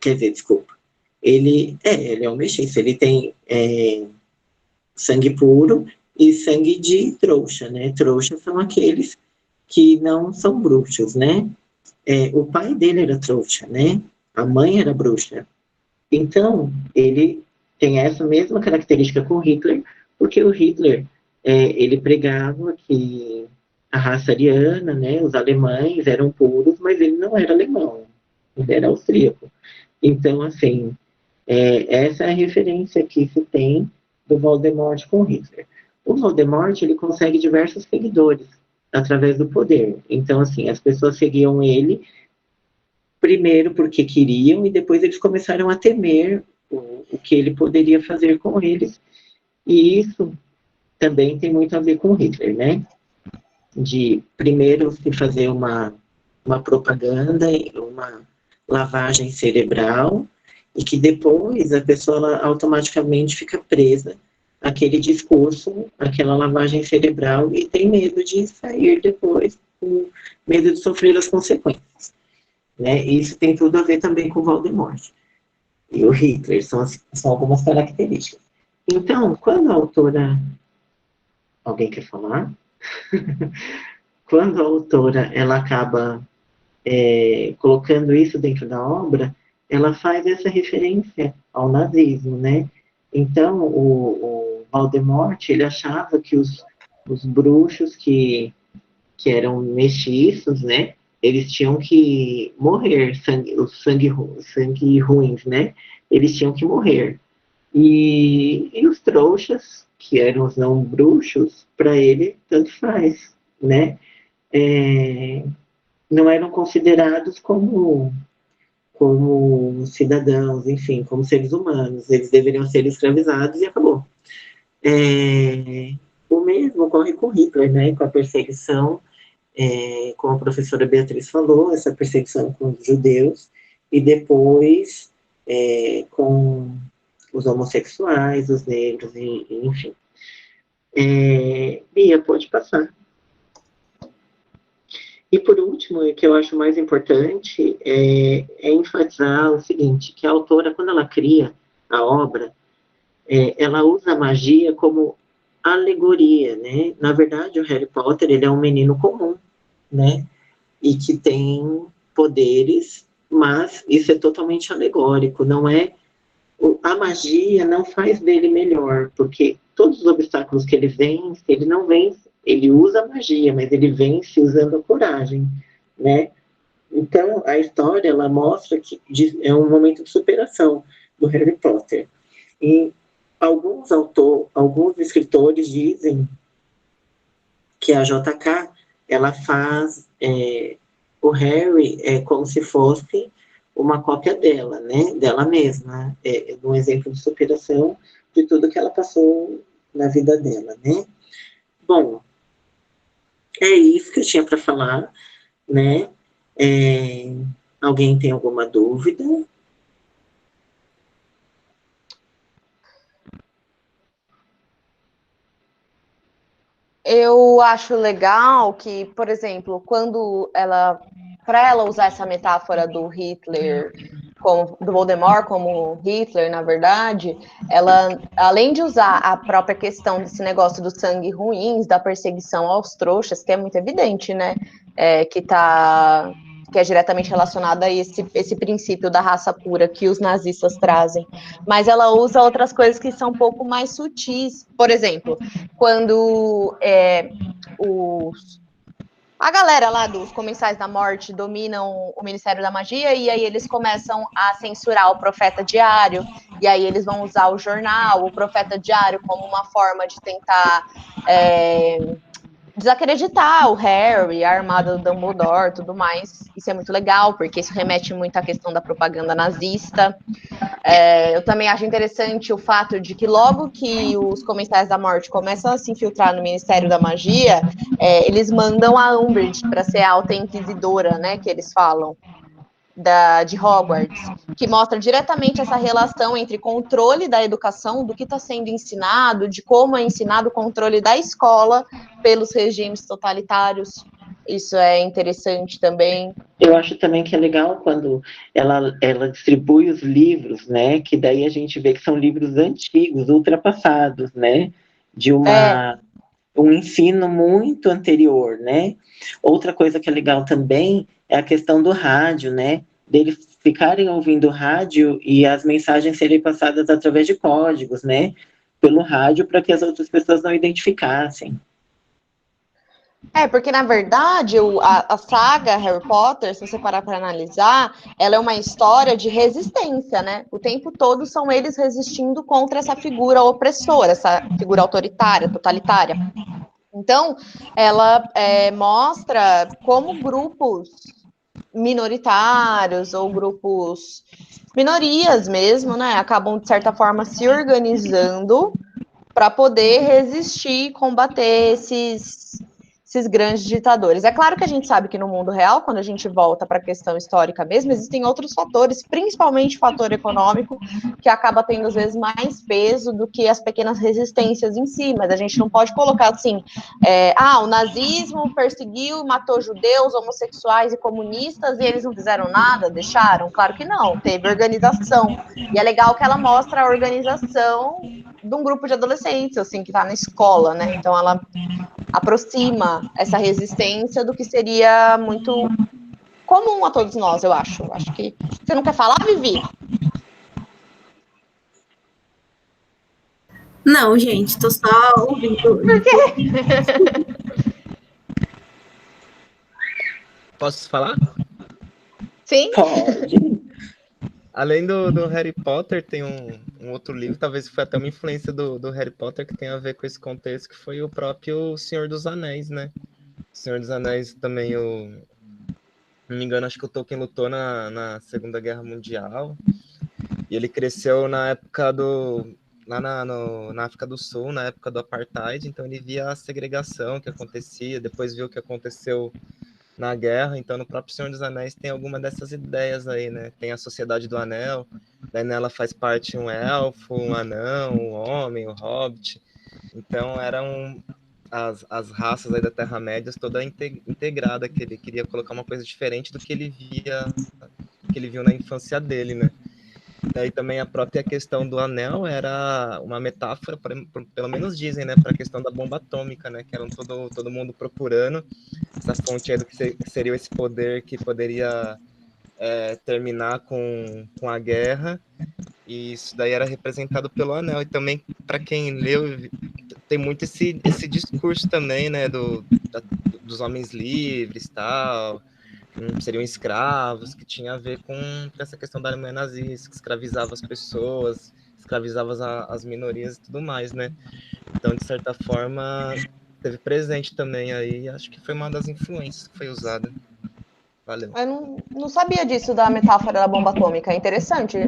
Quer dizer, desculpa. Ele é um mestiço. Ele tem sangue puro e sangue de trouxa, né? Trouxas são aqueles que não são bruxos, né? O pai dele era trouxa, né? A mãe era bruxa. Então, ele tem essa mesma característica com Hitler, porque o Hitler, ele pregava que a raça ariana, né, os alemães eram puros, mas ele não era alemão, ele era austríaco. Então, assim, essa é a referência que se tem do Voldemort com Hitler. O Voldemort, ele consegue diversos seguidores através do poder. Então, assim, as pessoas seguiam ele primeiro porque queriam e depois eles começaram a temer o que ele poderia fazer com eles. E isso também tem muito a ver com Hitler, né? De primeiro se fazer uma propaganda, uma lavagem cerebral, e que depois a pessoa automaticamente fica presa àquele discurso, àquela lavagem cerebral, e tem medo de sair depois, com medo de sofrer as consequências. Né? Isso tem tudo a ver também com o Voldemort. E o Hitler, são algumas características. Então, quando a autora... Alguém quer falar? Quando a autora ela acaba colocando isso dentro da obra, ela faz essa referência ao nazismo, né? Então, o Voldemort, ele achava que os bruxos que eram mestiços, né? Eles tinham que morrer, os sangue ruins, né? Eles tinham que morrer. E os trouxas, que eram os não bruxos, para ele, tanto faz, né? Não eram considerados como cidadãos, enfim, como seres humanos. Eles deveriam ser escravizados e acabou. O mesmo ocorre com Hitler, né? Com a perseguição como a professora Beatriz falou, essa perseguição com os judeus, e depois com os homossexuais, os negros, enfim. Bia, pode passar. E por último, o que eu acho mais importante é enfatizar o seguinte, que a autora, quando ela cria a obra, ela usa a magia como alegoria, né? Na verdade, o Harry Potter, ele é um menino comum, né? E que tem poderes, mas isso é totalmente alegórico, não é... A magia não faz dele melhor, porque todos os obstáculos que ele vence, ele não vence, ele usa a magia, mas ele vence usando a coragem, né? Então, a história, ela mostra que é um momento de superação do Harry Potter. E alguns escritores dizem que a JK, ela faz o Harry como se fosse uma cópia dela, né? Dela mesma. Um exemplo de superação de tudo que ela passou na vida dela, né? Bom, é isso que eu tinha para falar, né? Alguém tem alguma dúvida? Eu acho legal que, por exemplo, quando para ela usar essa metáfora do Hitler, do Voldemort como Hitler, na verdade, ela, além de usar a própria questão desse negócio do sangue ruins, da perseguição aos trouxas, que é muito evidente, né? Que é diretamente relacionada a esse princípio da raça pura que os nazistas trazem. Mas ela usa outras coisas que são um pouco mais sutis. Por exemplo, quando a galera lá dos Comensais da Morte dominam o Ministério da Magia e aí eles começam a censurar o Profeta Diário, e aí eles vão usar o jornal, o Profeta Diário, como uma forma de tentar desacreditar o Harry, a armada do Dumbledore, tudo mais. Isso é muito legal, porque isso remete muito à questão da propaganda nazista. Eu também acho interessante o fato de que logo que os Comensais da Morte começam a se infiltrar no Ministério da Magia, eles mandam a Umbridge para ser a alta inquisidora, né, que eles falam, de Hogwarts, que mostra diretamente essa relação entre controle da educação, do que está sendo ensinado, de como é ensinado o controle da escola pelos regimes totalitários. Isso é interessante também. Eu acho também que é legal quando ela distribui os livros, né? Que daí a gente vê que são livros antigos, ultrapassados, né? De um ensino muito anterior, né? Outra coisa que é legal também é a questão do rádio, né? Deles ficarem ouvindo rádio e as mensagens serem passadas através de códigos, né? Pelo rádio para que as outras pessoas não identificassem. Porque na verdade a saga Harry Potter, se você parar para analisar, ela é uma história de resistência, né? O tempo todo são eles resistindo contra essa figura opressora, essa figura autoritária, totalitária. Então, ela mostra como grupos minoritários ou minorias mesmo, né, acabam de certa forma se organizando para poder resistir e combater esses grandes ditadores. É claro que a gente sabe que no mundo real, quando a gente volta para a questão histórica mesmo, existem outros fatores, principalmente o fator econômico, que acaba tendo às vezes mais peso do que as pequenas resistências em si, mas a gente não pode colocar assim, o nazismo perseguiu, matou judeus, homossexuais e comunistas e eles não fizeram nada, deixaram? Claro que não, teve organização. E é legal que ela mostra a organização de um grupo de adolescentes, assim, que está na escola, né? Então ela aproxima essa resistência do que seria muito comum a todos nós, eu acho. Acho que você não quer falar, Vivi? Não, gente, tô só ouvindo. Por quê? Posso falar? Sim. Pode. Além do Harry Potter, tem um outro livro, talvez foi até uma influência do Harry Potter, que tem a ver com esse contexto, que foi o próprio Senhor dos Anéis, né? O Senhor dos Anéis também, não me engano, acho que o Tolkien lutou na Segunda Guerra Mundial, e ele cresceu na época lá na África do Sul, na época do Apartheid, então ele via a segregação que acontecia, depois viu o que aconteceu na guerra, então no próprio Senhor dos Anéis tem alguma dessas ideias aí, né? Tem a Sociedade do Anel, daí nela faz parte um elfo, um anão, um homem, um hobbit, então eram as raças aí da Terra-média toda integrada, que ele queria colocar uma coisa diferente do que ele viu na infância dele, né? Daí também a própria questão do anel era uma metáfora, pelo menos dizem, né, para a questão da bomba atômica, né, que era todo mundo procurando essa fonte aí do que seria esse poder que poderia terminar com a guerra, e isso daí era representado pelo anel. E também, para quem leu, tem muito esse discurso também, né, dos homens livres, tal, seriam escravos, que tinha a ver com essa questão da Alemanha nazista, que escravizava as pessoas, escravizava as minorias e tudo mais, né? Então, de certa forma, teve presente também aí, acho que foi uma das influências que foi usada. Valeu. Eu não sabia disso da metáfora da bomba atômica, é interessante.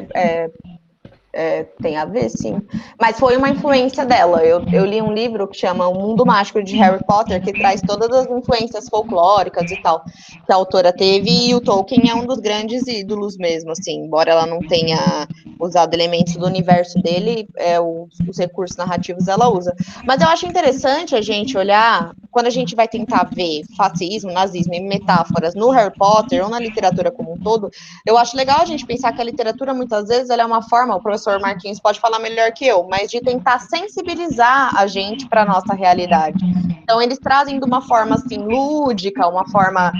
Tem a ver, sim. Mas foi uma influência dela. Eu li um livro que chama O Mundo Mágico de Harry Potter, que traz todas as influências folclóricas e tal que a autora teve, e o Tolkien é um dos grandes ídolos mesmo, assim, embora ela não tenha usado elementos do universo dele, os recursos narrativos ela usa. Mas eu acho interessante a gente olhar, quando a gente vai tentar ver fascismo, nazismo e metáforas no Harry Potter ou na literatura como um todo, eu acho legal a gente pensar que a literatura, muitas vezes, ela é uma forma, o professor Marquinhos pode falar melhor que eu, mas de tentar sensibilizar a gente para a nossa realidade. Então, eles trazem de uma forma, assim, lúdica, uma forma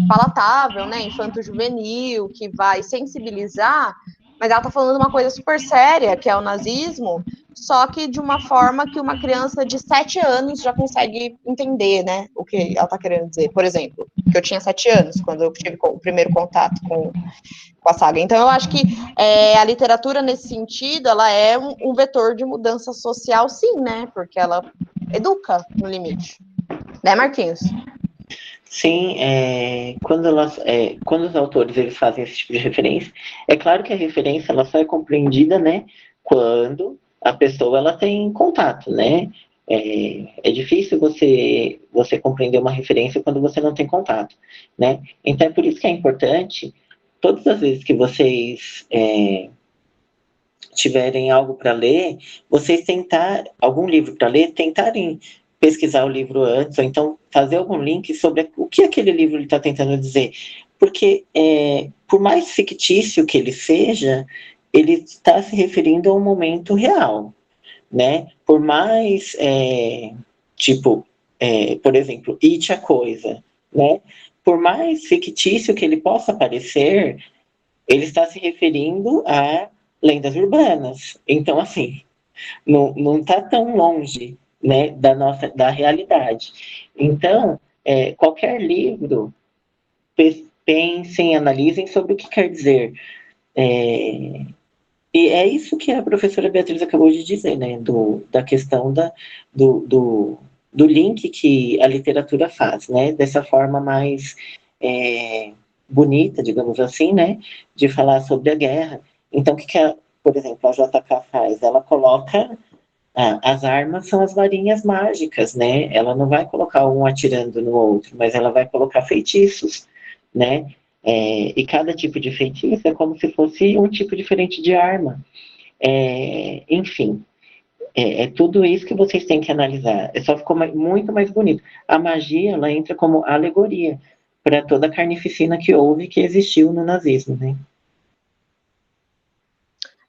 palatável, né, infanto-juvenil, que vai sensibilizar, mas ela está falando uma coisa super séria, que é o nazismo, só que de uma forma que uma criança de 7 anos já consegue entender, né, o que ela está querendo dizer. Por exemplo, que eu tinha 7 anos quando eu tive o primeiro contato com a saga. Então, eu acho que a literatura, nesse sentido, ela é um vetor de mudança social, sim, né, porque ela educa, no limite. Né, Marquinhos? Sim, quando os autores eles fazem esse tipo de referência, é claro que a referência ela só é compreendida, né, quando a pessoa ela tem contato, né? É difícil você compreender uma referência quando você não tem contato, né? Então é por isso que é importante, todas as vezes que vocês tiverem algo para ler, vocês algum livro para ler, tentarem pesquisar o livro antes, ou então fazer algum link sobre o que aquele livro está tentando dizer. Porque, por mais fictício que ele seja, ele está se referindo a um momento real, né? Por mais, por exemplo, It a Coisa, né? Por mais fictício que ele possa parecer, ele está se referindo a lendas urbanas. Então, assim, não está tão longe, né, da realidade. Então, qualquer livro, pensem, analisem sobre o que quer dizer. E é isso que a professora Beatriz acabou de dizer, né, da questão do link que a literatura faz, né, dessa forma mais bonita, digamos assim, né, de falar sobre a guerra. Então, o que por exemplo, a JK faz? Ela coloca as armas são as varinhas mágicas, né? Ela não vai colocar um atirando no outro, mas ela vai colocar feitiços, né? E cada tipo de feitiço é como se fosse um tipo diferente de arma. Enfim, é tudo isso que vocês têm que analisar. Só ficou muito mais bonito. A magia, ela entra como alegoria para toda a carnificina que houve, que existiu no nazismo, né?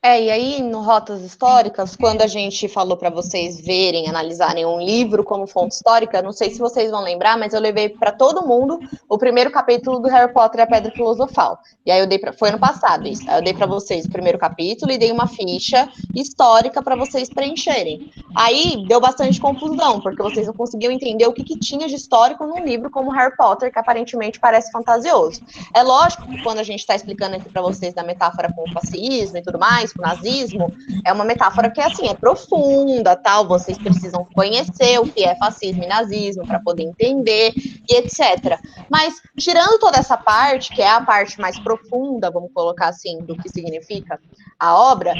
E aí, no Rotas Históricas, quando a gente falou para vocês verem, analisarem um livro como fonte histórica, não sei se vocês vão lembrar, mas eu levei para todo mundo o primeiro capítulo do Harry Potter e a Pedra Filosofal. E aí foi ano passado isso. Aí eu dei para vocês o primeiro capítulo e dei uma ficha histórica para vocês preencherem. Aí deu bastante confusão, porque vocês não conseguiam entender o que tinha de histórico num livro como Harry Potter, que aparentemente parece fantasioso. É lógico que quando a gente está explicando aqui para vocês da metáfora com o fascismo e tudo mais, contexto nazismo, é uma metáfora que, assim, é profunda, tal, vocês precisam conhecer o que é fascismo e nazismo para poder entender, e etc. Mas, tirando toda essa parte, que é a parte mais profunda, vamos colocar assim, do que significa a obra,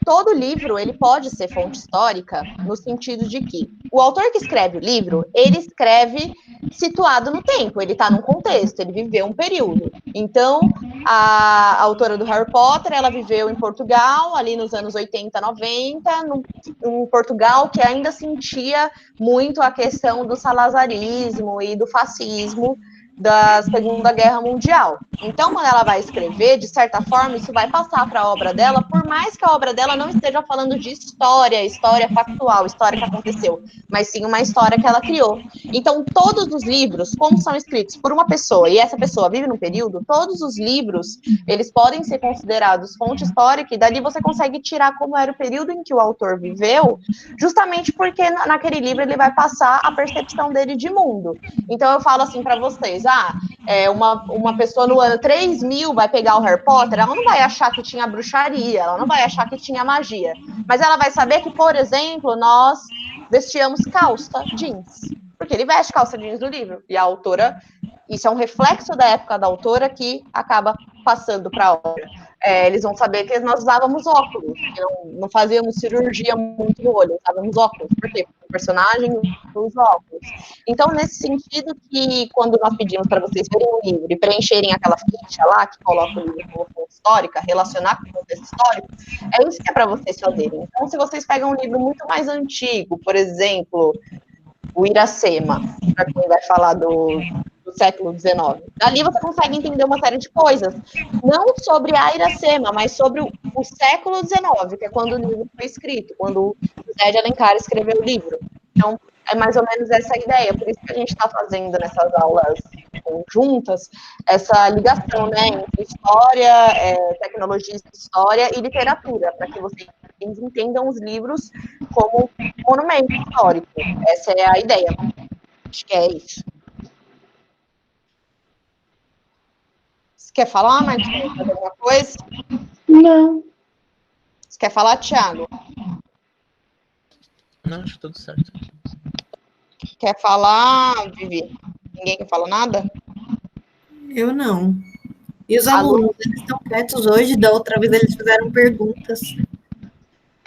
todo livro, ele pode ser fonte histórica, no sentido de que o autor que escreve o livro, ele escreve situado no tempo, ele está num contexto, ele viveu um período. Então, a autora do Harry Potter, ela viveu em Portugal, ali nos anos 80, 90, em Portugal que ainda sentia muito a questão do salazarismo e do fascismo da Segunda Guerra Mundial. Então, quando ela vai escrever, de certa forma, isso vai passar para a obra dela, por mais que a obra dela não esteja falando de história factual, história que aconteceu, mas sim uma história que ela criou. Então, todos os livros, como são escritos por uma pessoa, e essa pessoa vive num período, todos os livros, eles podem ser considerados fonte histórica, e dali você consegue tirar como era o período em que o autor viveu, justamente porque naquele livro ele vai passar a percepção dele de mundo. Então, eu falo assim para vocês, uma pessoa no ano 3000 vai pegar o Harry Potter, ela não vai achar que tinha bruxaria, ela não vai achar que tinha magia, mas ela vai saber que, por exemplo, nós vestíamos calça jeans, porque ele veste calça jeans no livro, e a autora, isso é um reflexo da época da autora que acaba passando para a obra. Eles vão saber que nós usávamos óculos, que não fazíamos cirurgia muito no olho, usávamos óculos, por quê? Porque o personagem usa óculos. Então, nesse sentido que, quando nós pedimos para vocês verem o livro e preencherem aquela ficha lá, que coloca o livro como fonte histórica, relacionar com o contexto histórico, é isso que é para vocês fazerem. Então, se vocês pegam um livro muito mais antigo, por exemplo, o Iracema, para quem vai falar do século XIX. Ali você consegue entender uma série de coisas, não sobre a Iracema, mas sobre o século XIX, que é quando o livro foi escrito, quando José de Alencar escreveu o livro. Então, é mais ou menos essa a ideia, por isso que a gente está fazendo nessas aulas conjuntas, essa ligação, né, entre história, tecnologia, história e literatura, para que vocês entendam os livros como monumento histórico. Essa é a ideia. Acho que é isso. Você quer falar, Martinho, alguma coisa? Não. Você quer falar, Thiago? Não, acho tudo certo. Quer falar, Vivi? Ninguém quer falar nada? Eu não. E os alunos, eles estão quietos hoje, da outra vez eles fizeram perguntas.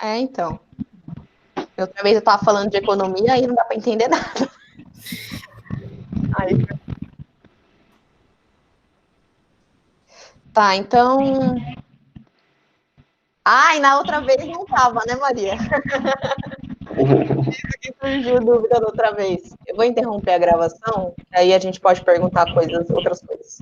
Então. Outra vez eu estava falando de economia e não dá para entender nada. Aí. Tá, então... e na outra vez não tava, né, Maria? Que surgiu dúvida da outra vez. Eu vou interromper a gravação, aí a gente pode perguntar outras coisas.